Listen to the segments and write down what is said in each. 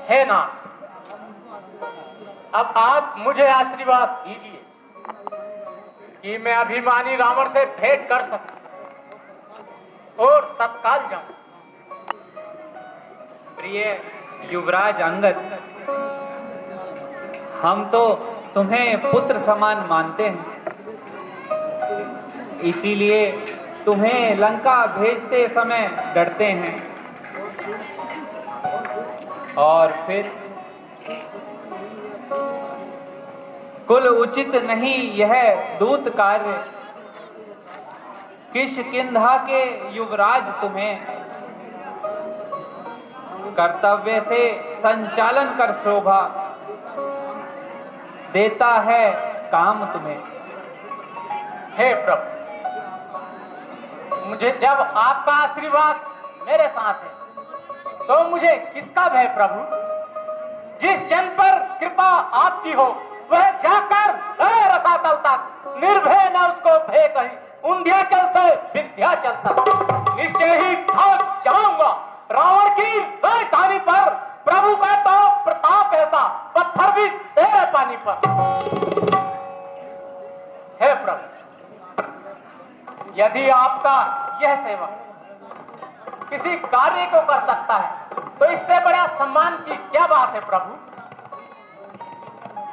हे नाथ, अब आप मुझे आशीर्वाद दीजिए कि मैं अभिमानी रावण से भेंट कर सकूं और तत्काल जाऊं। प्रिय युवराज अंगद, हम तो तुम्हें पुत्र समान मानते हैं, इसीलिए तुम्हें लंका भेजते समय डरते हैं। और फिर कुल उचित नहीं यह दूत कार्य, किष्किंधा के युवराज तुम्हें कर्तव्य से संचालन कर शोभा देता है काम तुम्हें। हे प्रभु, मुझे जब आपका आशीर्वाद मेरे साथ है तो मुझे किसका भय प्रभु? जिस जन पर कृपा आपकी हो वह जाकर रसातल तक निर्भय न उसको भय कहीं, उंध्याचल से विंध्याचल तक निश्चय ही भाग जाऊंगा रावण की राजधानी पर। प्रभु का तो प्रताप ऐसा, पत्थर भी तेरे पानी पर। हे प्रभु, यदि आपका यह सेवक किसी कार्य को कर सकता है तो इससे बड़ा सम्मान की क्या बात है प्रभु?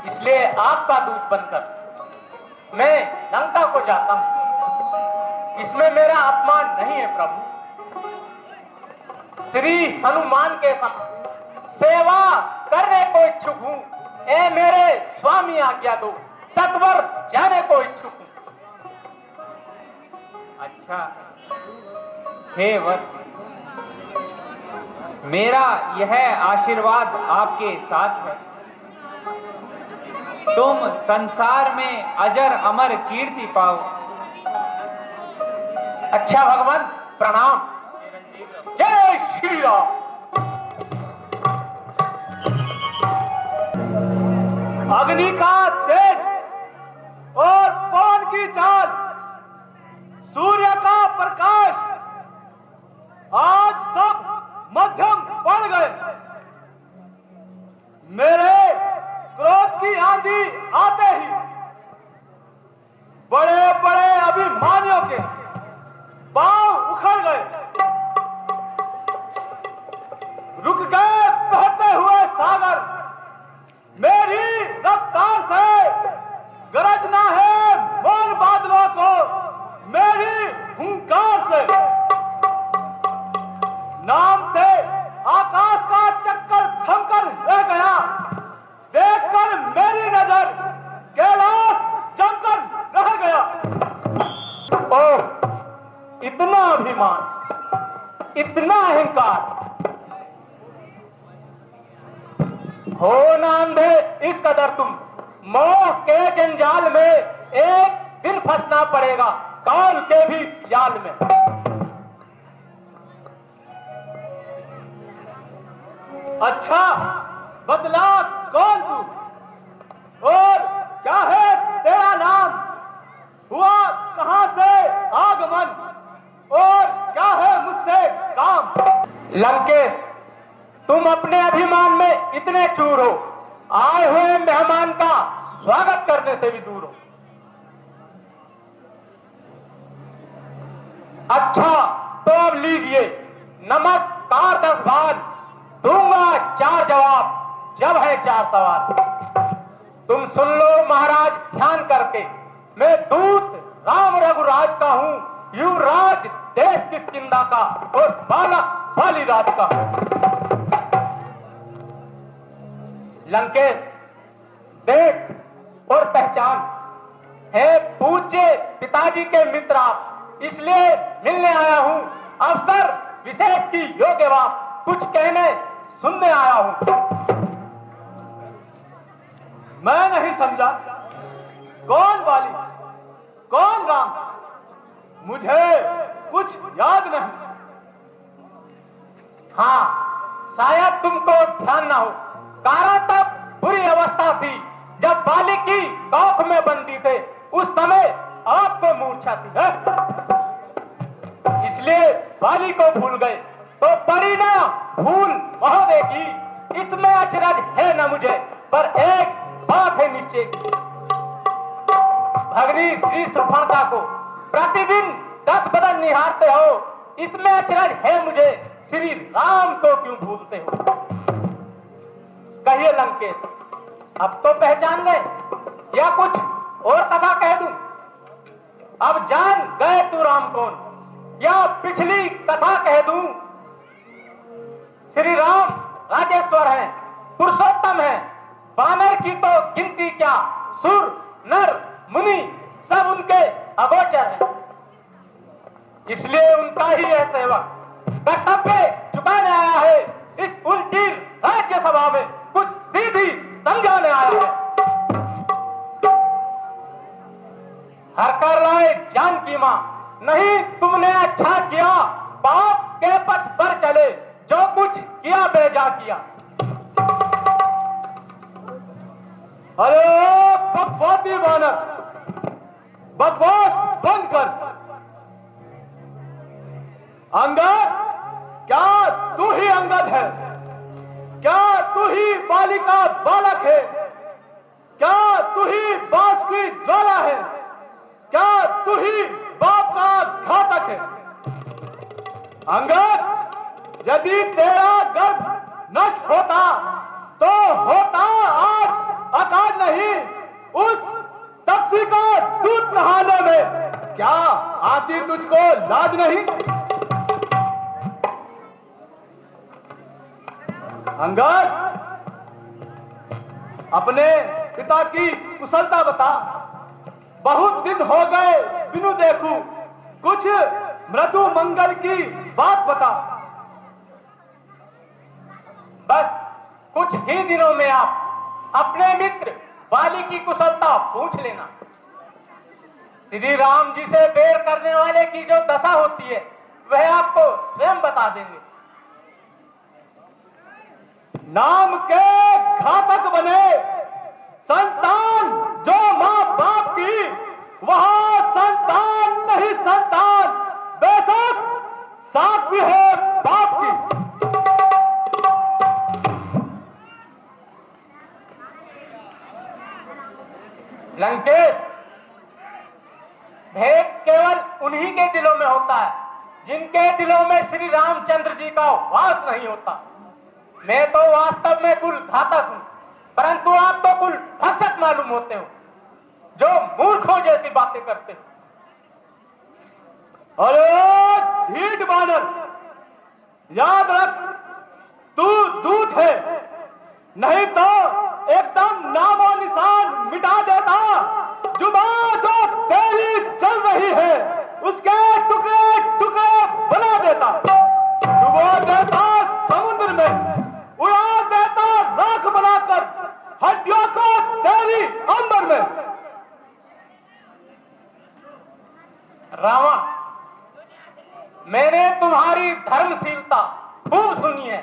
इसलिए आपका दूत बनकर मैं लंका को जाता हूं। इसमें मेरा अपमान नहीं है प्रभु। श्री हनुमान के समान सेवा करने को इच्छुक हूं। ए मेरे स्वामी आज्ञा दो, सत्वर जाने को इच्छुक हूं। अच्छा हे वत्स, मेरा यह आशीर्वाद आपके साथ है। तुम संसार में अजर अमर कीर्ति पाओ। अच्छा भगवान, प्रणाम। जय श्री राम। अग्नि का तेज और पवन की चाल, सूर्य का प्रकाश, आज सब मध्यम पड़ गए। मेरे क्रोध की आंधी आते ही बड़े बड़े अभिमानियों के पांव उखड़ गए। रुक गए बहते हुए सागर, मेरी रफ्तार से गरजना है मौन बादलों को, मेरी हुंकार से नाम से आकाश का चक्कर थमकर रह गया। देखकर मेरी नजर कैलाश जमकर रह गया। ओह, इतना अभिमान, इतना अहंकार, हो ना अंधे इस कदर तुम। मोह के जंजाल में एक दिन फंसना पड़ेगा, काल के भी जाल में। अच्छा बदला कौन तू और क्या है तेरा नाम? हुआ कहां से आगमन और क्या है मुझसे काम? लंकेश, तुम अपने अभिमान में इतने चूर हो, आए हुए मेहमान का स्वागत करने से भी दूर हो। अच्छा तो अब लीजिए नमस्कार 10 बार, दूंगा 4 जवाब, जब है 4 सवाल। तुम सुन लो महाराज ध्यान करके, मैं दूत राम रघुराज का हूं, युवराज देश किष्किंधा का और बालक बालीराज का। लंकेश, देख और पहचान, है पूज्य पिताजी के मित्र आप, इसलिए मिलने आया हूं। अवसर विशेष की योग्य बात कुछ कहने सुनने आया हूं। मैं नहीं समझा कौन वाली कौन राम, मुझे कुछ याद नहीं। हाँ, शायद तुमको ध्यान ना हो, कारा तब बुरी अवस्था थी जब बाली की कौख में बंदी थे, उस समय आपको मूर्छा थी है? इसलिए बाली को भूल गए, तो पड़ी ना भूल महोदय की। इसमें अचरज है न मुझे, पर एक बात है निश्चय की। भगनी श्री शूर्पणखा को प्रतिदिन 10 बदन निहारते हो, इसमें अचरज है मुझे, श्री राम को क्यों भूलते हो? कहिए लंकेश, अब तो पहचान गए या कुछ और कथा कह दूं? अब जान गए तू राम कौन, या पिछली कथा कह दूं? श्री राम राजेश्वर हैं, पुरुषोत्तम हैं, वानर की तो गिनती क्या, सुर नर मुनि सब उनके अगोचर हैं। इसलिए उनका ही यह सेवक कर्तव्य चुकाने आया है, इस उल्टी राज्यसभा में कुछ सीधी समझाने आया है। हर कर लाए जानकी मां, नहीं तुमने अच्छा किया, पाप के पथ पर चले, जो कुछ किया बेजा किया। अरे बकवासी वानर, बकवास बंद कर। अंगद, क्या तू ही अंगद है? क्या तू ही बालिका बालक है? क्या तू ही बांस की ज्वाला है? क्या तू ही बाप का घातक है? अंगद, यदि तेरा गर्भ नष्ट होता तो होता आज अकाल नहीं उस तपसी का दूध नहाने में। क्या आती तुझको लाज नहीं? अंगद, अपने पिता की कुशलता बता। बहुत दिन हो गए बिनु देखूं, कुछ मृदु मंगल की बात बता। बस कुछ ही दिनों में आप अपने मित्र बाली की कुशलता पूछ लेना। श्री राम जी से बैर करने वाले की जो दशा होती है वह आपको स्वयं बता देंगे। नाम के घातक बने संतान जो मां बाप की, वहां संतान नहीं संतान, बेशक साथ भी हो बाप की। लंकेश, भेद केवल उन्हीं के दिलों में होता है जिनके दिलों में श्री रामचंद्र जी का वास नहीं होता। मैं तो वास्तव में कुल घातक हूं, परंतु आप तो कुल भक्षक मालूम होते हो, जो मूर्खों जैसी बातें करते हो। अरे ढीठ बानर, याद रख तू दूत है, नहीं तो एकदम नामो निशान मिटा देता। जुबान जो तेरी चल रही है उसके टुकड़े टुकड़े बना देता, डुबो देता समुद्र में, उड़ा देता राख बनाकर हड्डियों को तेरी अंबर में। रावण, मैंने तुम्हारी धर्मशीलता खूब सुनी है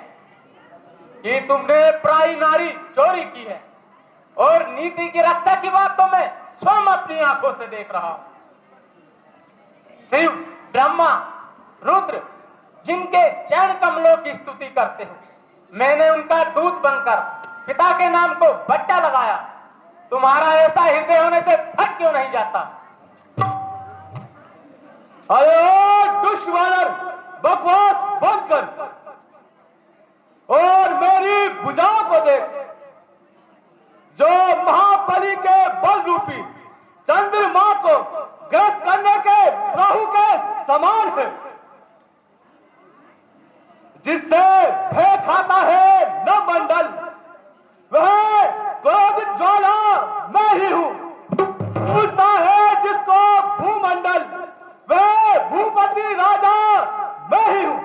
कि तुमने प्राय नारी चोरी की है, और नीति की रक्षा की बात तो मैं स्वयं अपनी आंखों से देख रहा हूं। शिव, ब्रह्मा, रुद्र जिनके चरण कमलों की स्तुति करते हो, मैंने उनका दूत बनकर पिता के नाम को बट्टा लगाया। तुम्हारा ऐसा हृदय होने से फट क्यों नहीं जाता? अरे दुष्वानर, बकवास बंद कर और मेरी भुजाओं को देख, जो महाबली के बल रूपी चंद्रमा को ग्रस्त करने के राहु के समान है, जिससे भय खाता है नवमंडल, वह क्रोध ज्वाला मैं ही हूं। पूछता है जिसको भूमंडल, वह भूपति राजा मैं ही हूं।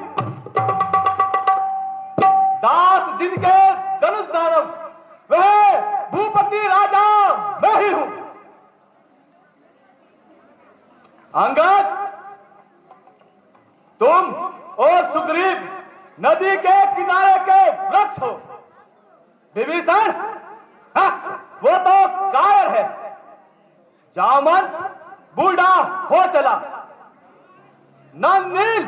दास जिनके धनुष दानव, वह भूपति राजा मैं ही हूं। अंगद, तुम और सुग्रीव नदी के किनारे के वृक्ष हो। विभीषण, वो तो कायर है। जामन बूढ़ा हो चला। नंदनील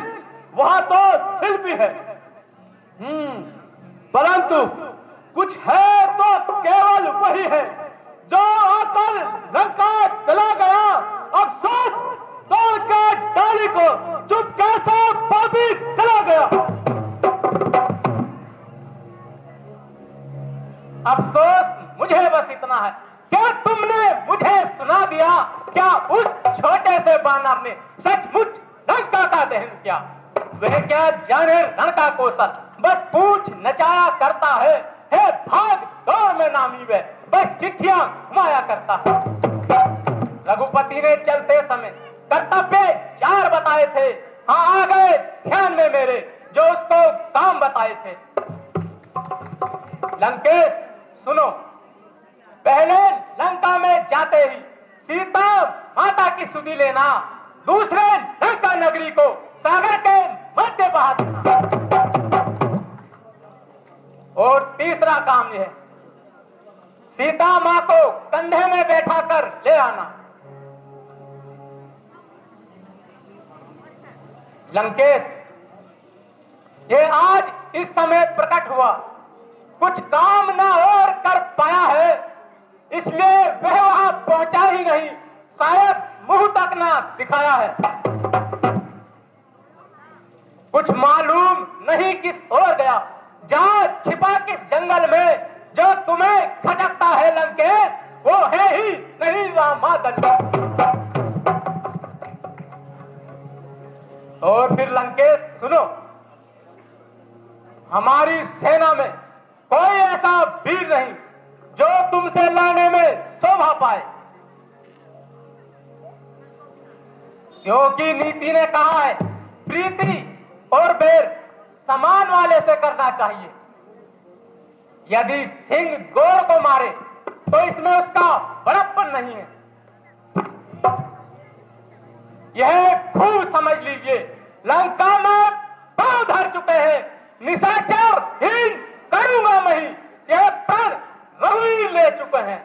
वहां तो शिल्पी है, परंतु कुछ है तो केवल वही है जो आकर लंका चला गया। अफसोस तोड़ के डाली को चुपके से पापी चला गया। अफसोस मुझे बस इतना है, क्या तुमने मुझे सुना दिया? क्या उस छोटे से बानर ने सचमुच लंका का दहन किया? वह क्या जाने रण का कौशल, बस पूछ नचाया करता है भाग दौड़ में नामी वे, बस चिट्ठियां घुमाया करता है। रघुपति ने चलते समय कर्तव्य 4 बताए थे, हाँ आ गए ध्यान में मेरे जो उसको काम बताए थे। लंकेश सुनो, पहले लंका में जाते ही सीता माता की सुधि लेना, दूसरे लंका नगरी को सागर के मध्य बहा देना, और तीसरा काम यह है सीता मां को कंधे में बैठा कर ले आना। लंकेश, ये आज इस समय प्रकट हुआ, कुछ काम ना और कर पाया है, इसलिए वह वहां पहुंचा ही नहीं, शायद मुंह तक ना दिखाया है। कुछ मालूम नहीं किस ओर गया, जा छिपा किस जंगल में, जो तुम्हें खटकता है लंकेश, वो है ही नहीं रामादन। और फिर लंकेश सुनो, हमारी सेना में कोई ऐसा वीर नहीं जो तुमसे लड़ने में शोभा पाए, क्योंकि नीति ने कहा है प्रीति और बैर समान वाले से करना चाहिए। यदि सिंह गोर को मारे तो इसमें उसका बड़प्पन नहीं है। यह खूब समझ लीजिए, लंका में पांव धर चुके हैं, निशाचर हीन करूंगा मैं ही, यह प्राण रघुवीर ले चुके हैं।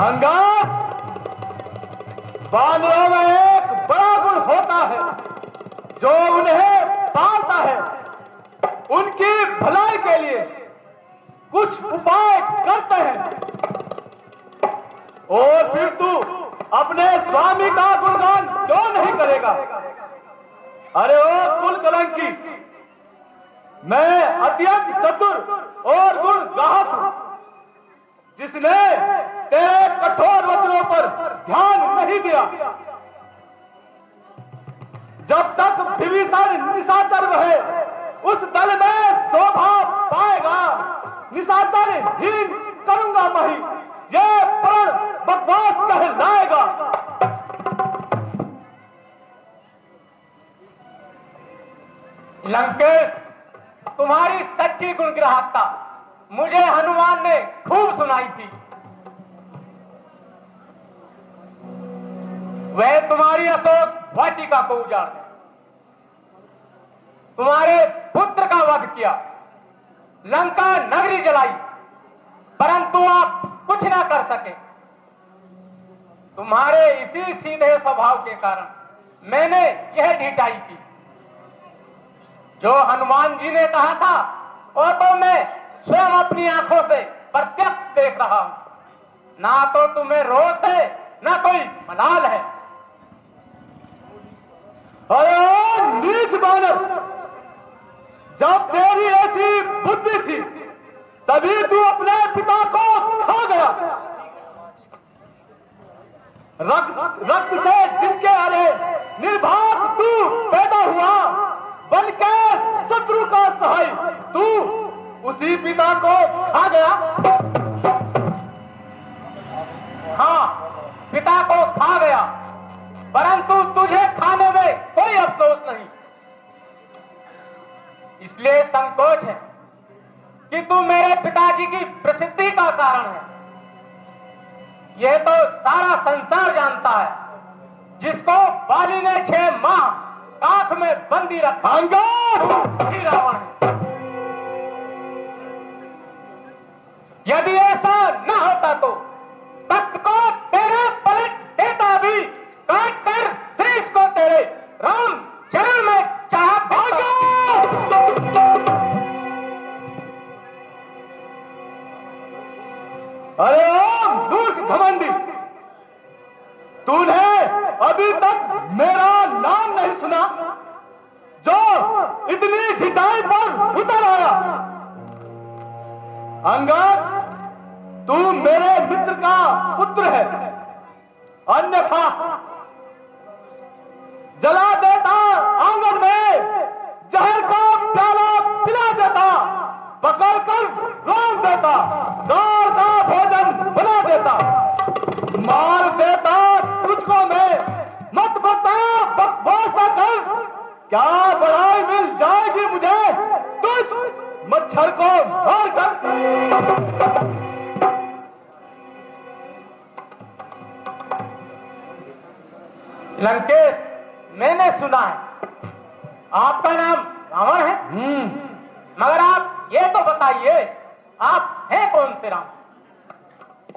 अंगद, बानरों में एक बड़ा गुण होता है जो उन्हें पालता है, उनकी भलाई के लिए कुछ उपाय करते हैं, और फिर तू अपने स्वामी का गुणगान क्यों नहीं करेगा? अरे ओ कुल कलंकी, मैं अत्यंत चतुर और गुण गाहक हूं, जिसने तेरे कठोर वचनों पर ध्यान नहीं दिया। जब तक विभीषण निशाचर रहे उस दल में शोभा पाएगा, निशाचर हीन करूंगा मैं ही, ये प्रण बकवास कहलाएगा। लंकेश, तुम्हारी सच्ची गुणग्राहकता मुझे हनुमान ने खूब सुनाई थी। वह तुम्हारी अशोक वाटिका को उजाड़ दे, तुम्हारे पुत्र का वध किया, लंका नगरी जलाई, परंतु आप कुछ ना कर सके। तुम्हारे इसी सीधे स्वभाव के कारण मैंने यह ढिठाई की। जो हनुमान जी ने कहा था और तो मैं स्वयं अपनी आंखों से प्रत्यक्ष देख रहा हूं। ना तो तुम्हें रोष है, ना कोई मलाल है। अरे नीच बानर, जब तेरी ऐसी बुद्धि थी तभी तू अपने पिता को खा गया। रक्त से जिनके अरे निर्भाग तू पैदा हुआ, बल्कि शत्रु का सहाय तू उसी पिता को खा गया। हाँ, पिता को खा गया, परंतु तुझे खाने में कोई अफसोस नहीं। इसलिए संकोच है कि तू मेरे पिताजी की प्रसिद्धि का कारण है। यह तो सारा संसार जानता है, जिसको बाली ने 6 माह काख में बंदी रखा। ही रावण है। यदि ऐसा न होता तो तख्त को अरे ओ मूर्ख घमंडी, तूने अभी तक मेरा नाम नहीं सुना जो इतनी ढिठाई पर उतर आया। अंगद, तू मेरे मित्र का पुत्र है, अन्यथा जला देता आंगन में, जहर का प्याला पिला देता, पकड़कर रोक देता, दाल का भोजन बना देता, मार देता तुझको मैं। मत बता, बकवास न कर, क्या बड़ाई मिल जाएगी मुझे तुझ मच्छर को मार कर। लंकेश, मैंने सुना है आपका नाम रावण है। मगर आप ये तो बताइए, आप हैं कौन से राम?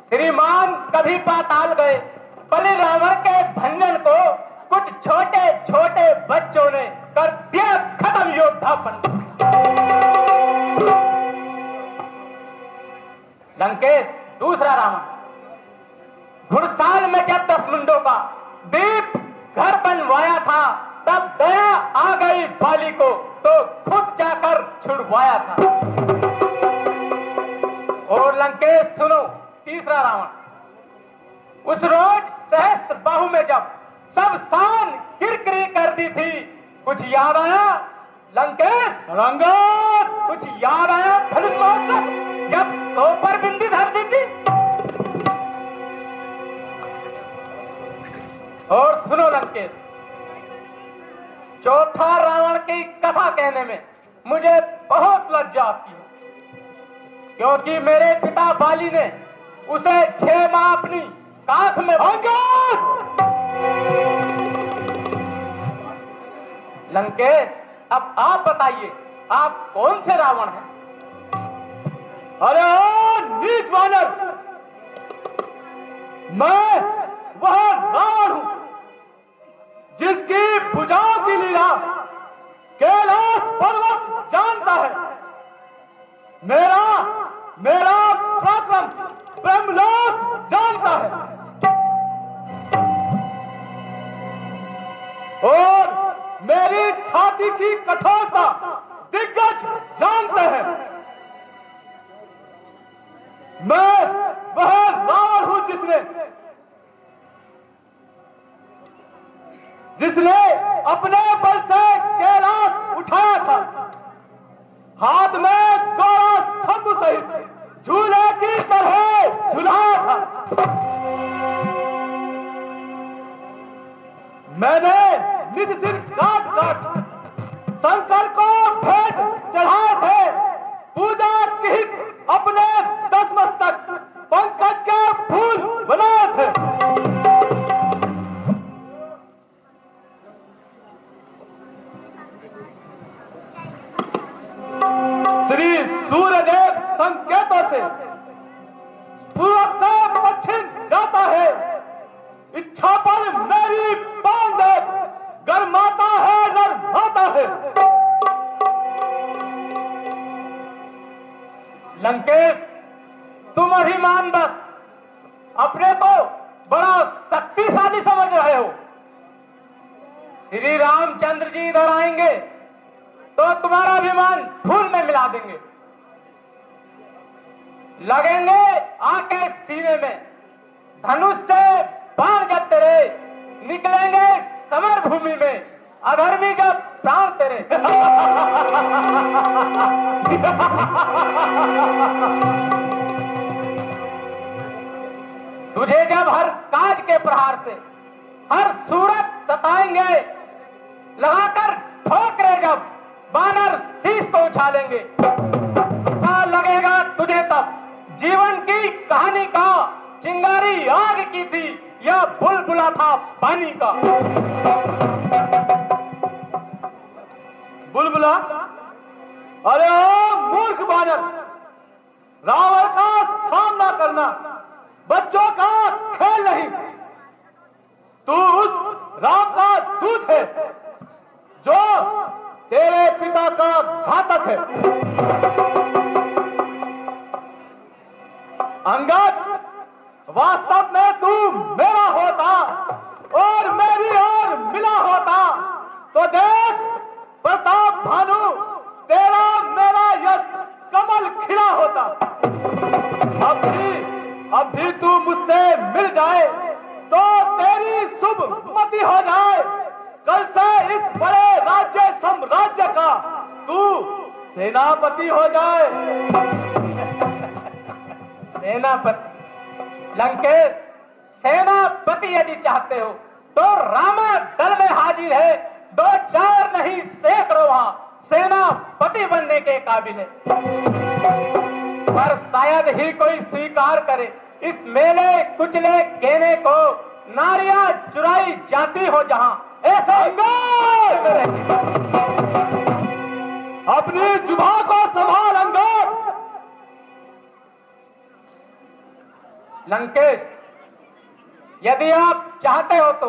श्रीमान कभी पाताल गए, बलि रावण के भंजन को कुछ छोटे छोटे बच्चों ने कर दिया खत्म योद्धापन। लंकेश, दूसरा रावण घुड़साल में जब 10 मुंडों का दीप घर बनवाया था, तब दया आ गई बाली को, तो खुद जाकर छुड़वाया था। और लंकेश सुनो, तीसरा रावण उस रोज सहस्त्र बाहु में जब सब शान किरकिरी कर दी थी, कुछ याद आया लंकेश? रंगत, कुछ याद आया धनुष महोत्सव जब 100 पर बिंदी धर दी थी? और सुनो लंकेश, चौथा रावण की कथा कहने में मुझे बहुत लज्जा आती है, क्योंकि मेरे पिता बाली ने उसे 6 माह अपनी काख में लंकेश, अब आप बताइए, आप कौन से रावण हैं? अरे ओ नीच वानर, मैं वह रावण हूं जिसकी भुजाओं की लीला कैलाश पर्वत जानता है। मेरा पराक्रम ब्रह्मलोक जानता है, और मेरी छाती की कठोरता दिग्गज जानते हैं। मैं वह रावण हूं जिसने अपने बल से कैलाश उठाया था, हाथ में गौरा शंभु सहित झूले की तरह झुलाया था। मैंने निज सिर काट काट शंकर को भेंट चढ़ाए थे, पूजा की अपने 10 मस्तक पंकज के फूल बनाए थे। श्री सूर्यदेव संकेतों से पूरब से पश्चिम जाता है, इच्छा पर मेरी बांध गरमाता है, गरमाता है। लंकेश, तुम अभिमान बस अपने को बड़ा शक्तिशाली समझ रहे हो। श्री रामचंद्र जी इधर आएंगे तो तुम्हारा अभिमान धूल में मिला देंगे, लगेंगे आके सीने में, धनुष से बाण जब तेरे निकलेंगे समर भूमि में, अधर्मी जब प्राण तेरे। तुझे जब हर काज के प्रहार से हर सूरत सताएंगे, लगाकर ठोकरे जब बानर शीश को उछालेंगे, क्या लगेगा तुझे तब जीवन की कहानी का चिंगारी आग की थी या बुलबुला था पानी का? बुलबुला? अरे ओ मूर्ख बानर, रावण का सामना करना बच्चों का खेल नहीं। तू उस राम का दूत है जो तेरे पिता का घातक है। अंगद, वास्तव में तू मेरा होता और मेरी ओर मिला होता तो देख प्रताप भानु, तेरा मेरा यश कमल खिला होता। अब भी तू मुझसे मिल जाए तो तेरी शुभ मति हो जाए। कल से इस बड़े राज्य साम्राज्य का तू सेनापति हो जाए। सेनापति? लंकेश, सेनापति यदि चाहते हो तो रामा दल में हाजिर है, 2-4 नहीं सैकड़ों वहां सेनापति बनने के काबिल है। पर शायद ही कोई स्वीकार करे इस मेले कुचले गेने को नारियां चुराई जाती हो जहां ऐसा अपनी जुबा को संभाल अंगार। लंकेश, यदि आप चाहते हो तो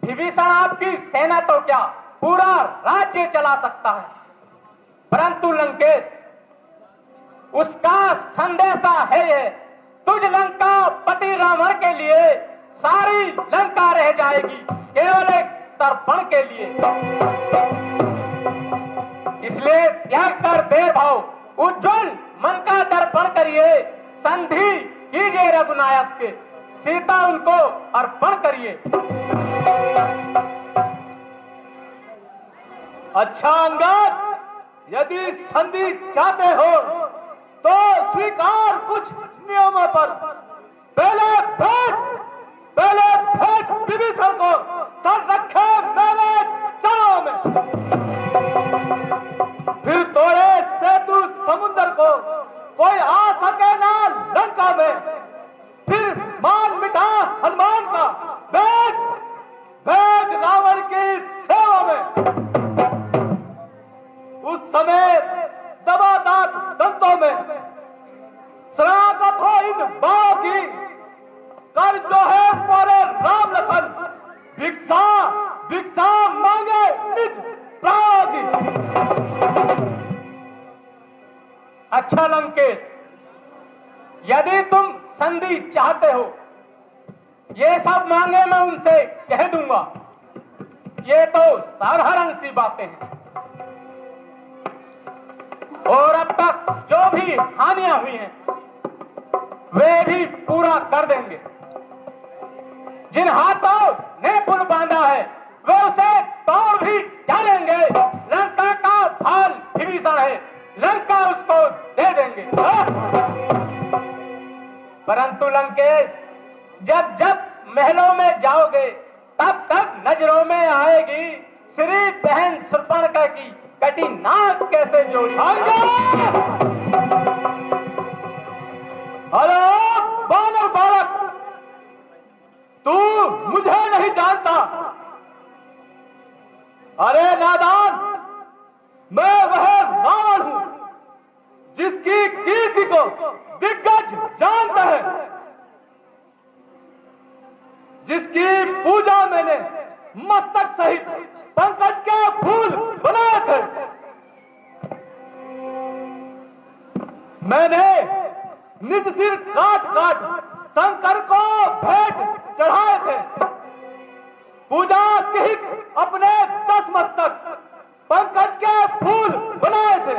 विभीषण आपकी सेना तो क्या पूरा राज्य चला सकता है, परंतु लंकेश, उसका संदेशा है ये, तुझ लंका पति रावण के लिए सारी लंका रह जाएगी केवल एक तर्पण के लिए। इसलिए त्याग कर देव भाव उज्जवल मन का दर्पण करिए, संधि कीजिए रघुनायक के, सीता उनको अर्पण करिए। अच्छा अंगद, यदि संधि चाहते हो तो स्वीकार कुछ नियमों पर। पहले भेंट विभीषण को सर रखे मेरे चरणों में, फिर तोड़े सेतु समुद्र को कोई आ सके ना लंका में, फिर मान मिटा हनुमान का, भेज रावण की सेवा में। उस समय दबादात दंतों में शराकत हो इन बाणों की, कर जो है मोरे राम लखन, भिक्षा मांगे निज प्राणों की। अच्छा लंकेश, यदि तुम संधि चाहते हो, ये सब मांगे मैं उनसे कह दूंगा, ये तो साधारण सी बातें हैं। और अब तक जो भी हानियां हुई हैं वे भी पूरा कर देंगे। जिन हाथों ने पुल बांधा है वे उसे तोड़ भी डालेंगे। लंका का भाल विभीषण है, लंका उसको दे देंगे। परंतु लंकेश, जब जब महलों में जाओगे तब तब नजरों में आएगी श्री बहन शूर्पणखा की कटी नाक कैसे जोड़ी। अरे बानर बालक, तू मुझे नहीं जानता। अरे नादान, मैं वह रावण हूं जिसकी कीर्ति को दिग्गज जानते हैं, जिसकी पूजा मैंने मस्तक सहित पंकज के फूल बनाए थे। मैंने निज सिर काट काट शंकर को भेंट चढ़ाए थे। पूजा की अपने 10 मस्तक पंकज के फूल बनाए थे।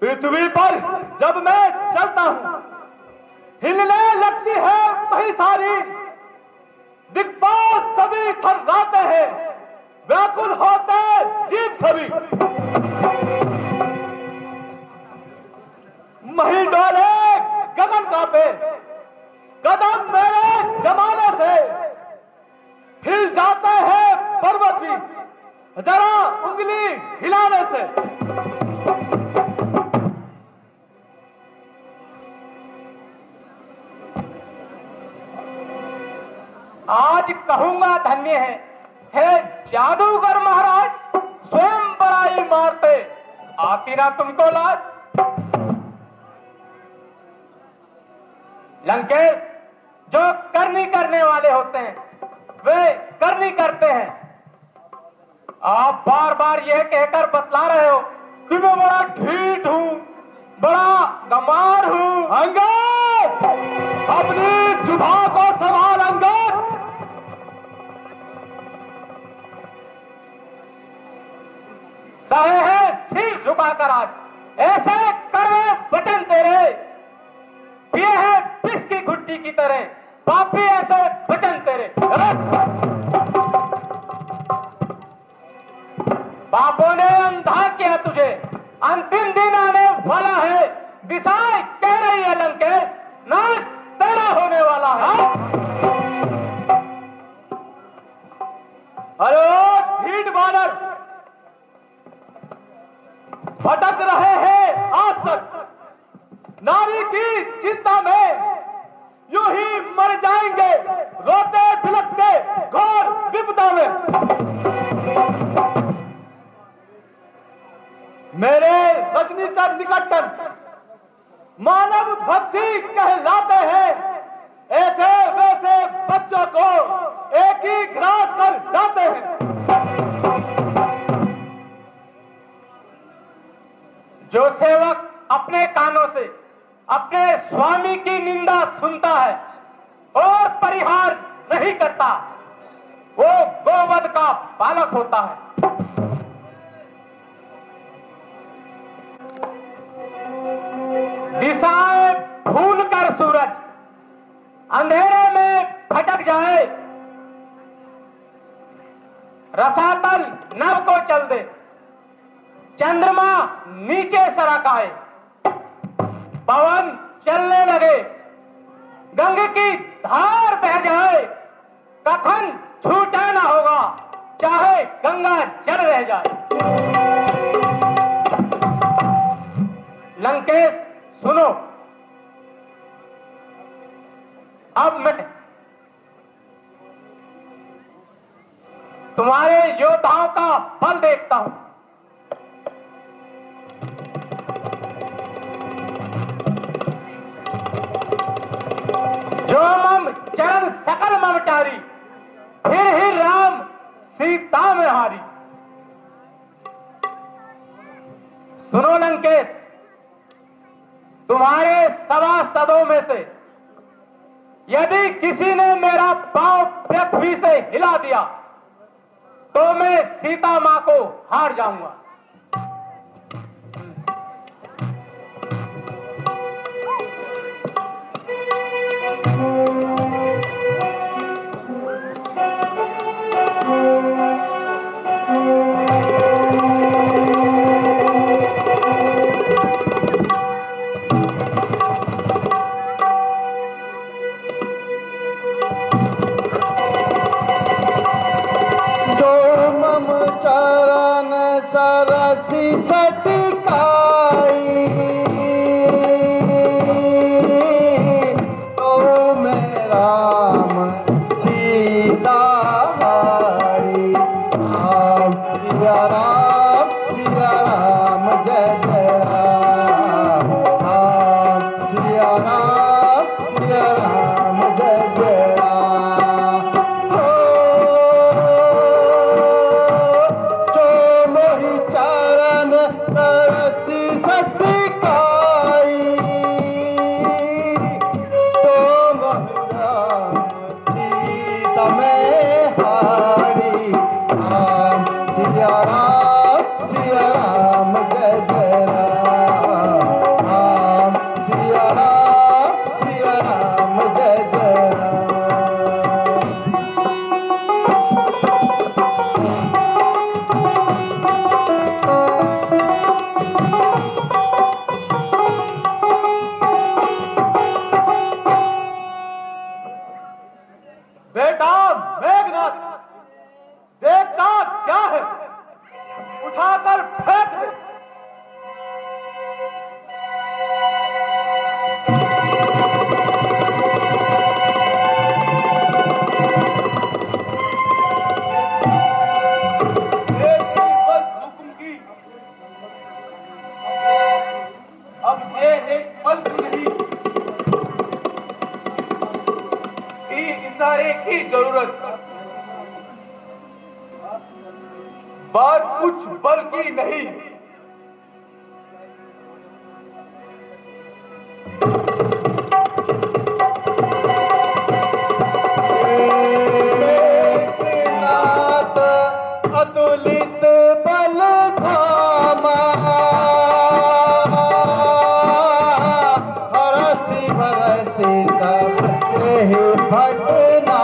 पृथ्वी पर जब मैं चलता हूं हिलने लगती है वही सारी, दिक्पाल सभी थर्राते हैं, व्याकुल होते जीव सभी। मही डोले गगन कांपे, कदम मेरे जमाने से हिल जाते हैं पर्वत भी जरा उंगली हिलाने से। आज कहूंगा धन्य है जादूगर महाराज, स्वयं बड़ाई मारते आती ना तुमको लाज। लंकेश, जो करनी करने वाले होते हैं वे करनी करते हैं। आप बार बार यह कहकर बतला रहे हो कि मैं बड़ा ढीठ हूं, बड़ा गंवार हूँ। अंगद, अपनी जुबान को संभाल अंगद। सहे है सिर झुकाकर आज ऐसे करवे वचन तेरे, पिए है विष की घुट्टी की तरह पापी ऐसे वचन तेरे। बापों ने अंधा किया तुझे, अंतिम दिन आने वाला है, दिशाएं कह रही है लंकेश, नाश तेरा होने वाला है। अरे ढीठ बानर, भटक रहे हैं आज तक, नारी की चिंता में यूं ही मर जाएंगे, रोते बिलखते घोर विपदा में। मेरे रजनीचर निकटन मानव भक्ति कहलाते हैं, ऐसे वैसे बच्चों को एक ही ग्रास कर जाते हैं। जो सेवक अपने कानों से अपने स्वामी की निंदा सुनता है और परिहार नहीं करता, वो गोवध का बालक होता है। दिशाएं भूल कर सूरज अंधेरे में भटक जाए, रसातल नभ को चल दे, चंद्रमा नीचे सरक आए, पवन चलने लगे, गंग की धार बह जाए, कथन छूटा ना होगा, चाहे गंगा जल रह जाए। लंकेश सुनो, अब मैं तुम्हारे योद्धाओं का बल देखता हूं। जो मम चरण सकल ममचारी, फिर ही राम सीता में हारी। सुनो लंकेश, तुम्हारे सभासदों में से यदि किसी ने मेरा पांव पृथ्वी से हिला दिया तो मैं सीता मां को हार जाऊंगा। इशारे की जरूरत, बात कुछ बल की नहीं, सब नहीं फटना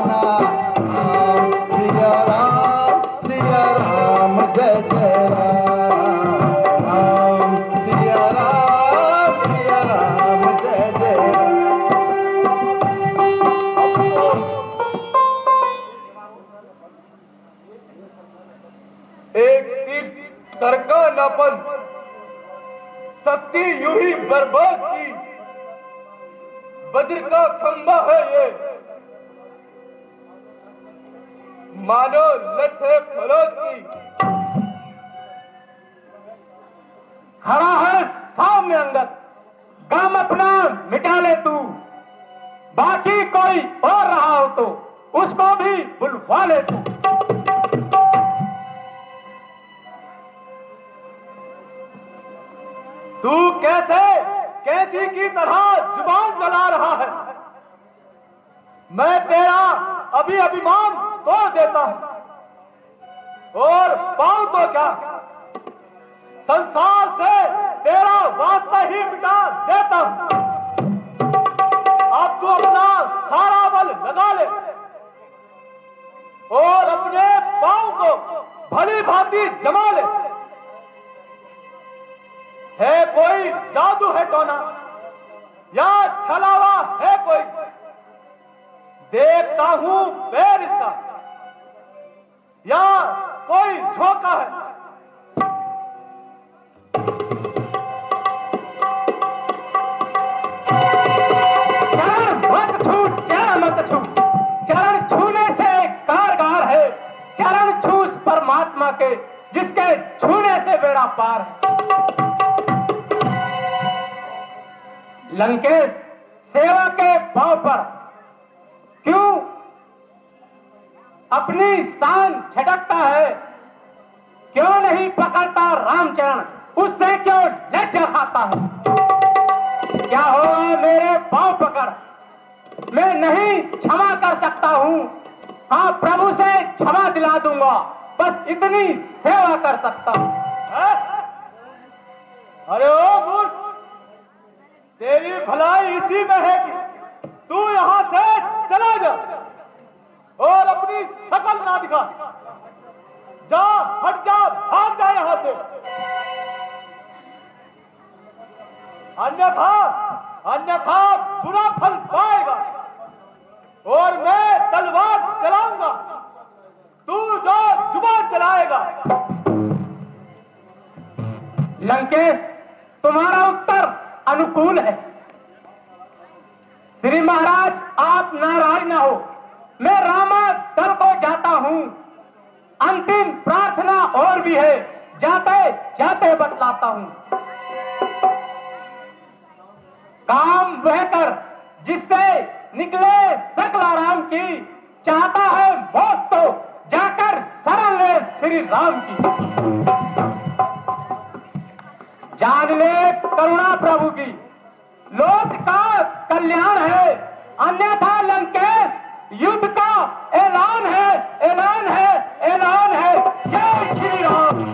नाम सिया राम जय जय राम सिया राम जय जय राम। एक तीर तरका नापन शक्ति यूं ही बर्बाद की, वज्र का खंभा है ये, मानो लठ है फौलाद की। खड़ा है सामने अंगद, काम अपना मिटा ले तू, बाकी कोई और रहा हो तो उसको भी बुलवा ले तू। तू कैसे कैंची की तरह जुबान चला रहा है? मैं तेरा अभी अभिमान तोड़ देता हूं, और पाऊं तो क्या, संसार से तेरा वास्ता ही मिटा देता हूं। अब तू अपना सारा बल लगा ले और अपने पांव को भली भांति जमा ले। है कोई जादू है टोना या छलावा है कोई, देखता हूं पैर इसका या कोई झोंका है। चरण मत छू, चरण छूने से कारगर है, चरण छू उस परमात्मा के जिसके छूने से बेड़ा पार है। लंकेश सेवा के भाव पर क्यों अपनी शान झटकता है? क्यों नहीं पकड़ता रामचरण, उससे क्यों लज्जा खाता है? क्या होगा मेरे पांव पकड़, मैं नहीं क्षमा कर सकता हूं। हाँ, प्रभु से क्षमा दिला दूंगा, बस इतनी सेवा कर सकता हूं। अरे ओ मूर्ख, तेरी भलाई इसी में है कि तू यहां से चला जा और अपनी शकल ना दिखा। जा, हट जा, भाग जा यहां से, अन्यथा बुरा फल पाएगा और मैं तलवार चलाऊंगा, तू जो जुबान चलाएगा। लंकेश, तुम्हारा उत्तर अनुकूल है। श्री महाराज, आप नाराज न हो, मैं रामा दल को जाता हूं। अंतिम प्रार्थना और भी है, जाते जाते बतलाता हूं। काम वह कर जिससे निकले सकला राम की, चाहता है मौत तो जाकर शरण ले श्री राम की। जान ले करुणा प्रभु की, लोक का कल्याण है, अन्यथा लंकेश युद्ध का ऐलान है, ऐलान है, ऐलान है। जय श्री राम।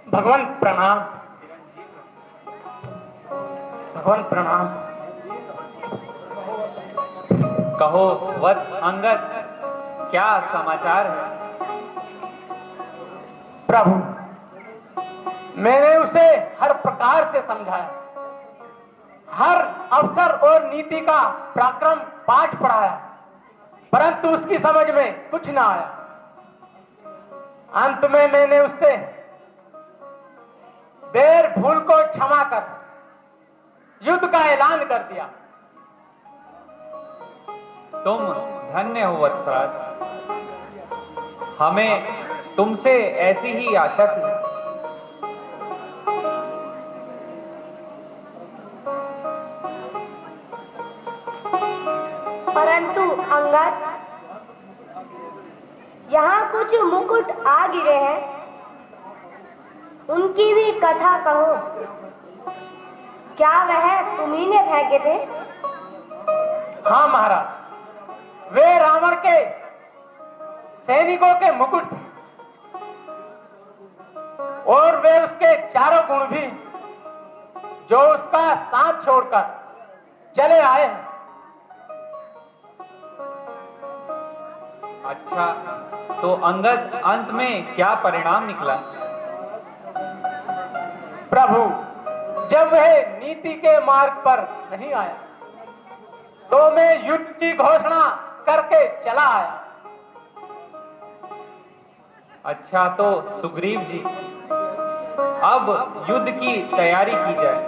भगवान प्रणाम, भगवान प्रणाम। कहो वत्स अंगद, क्या समाचार है? प्रभु, मैंने उसे हर प्रकार से समझाया, हर अवसर और नीति का पराक्रम पाठ पढ़ाया, परंतु उसकी समझ में कुछ ना आया। अंत में मैंने उससे बैर भूल को क्षमा कर युद्ध का ऐलान कर दिया। तुम धन्य हो वत्सराज, हमें तुमसे ऐसी ही आशा थी। परंतु अंगद, यहाँ कुछ मुकुट आ गिरे हैं, उनकी भी कथा कहो। क्या वह तुम्ही ने फेंके थे? हाँ महाराज, वे रावण के सैनिकों के मुकुट थे, और वे उसके चारों गुण भी जो उसका साथ छोड़कर चले आए हैं। अच्छा, तो अंगद अंत में क्या परिणाम निकला? प्रभु, जब वह नीति के मार्ग पर नहीं आया तो मैं युद्ध की घोषणा करके चला आया। अच्छा, तो सुग्रीव जी, अब युद्ध की तैयारी की जाए।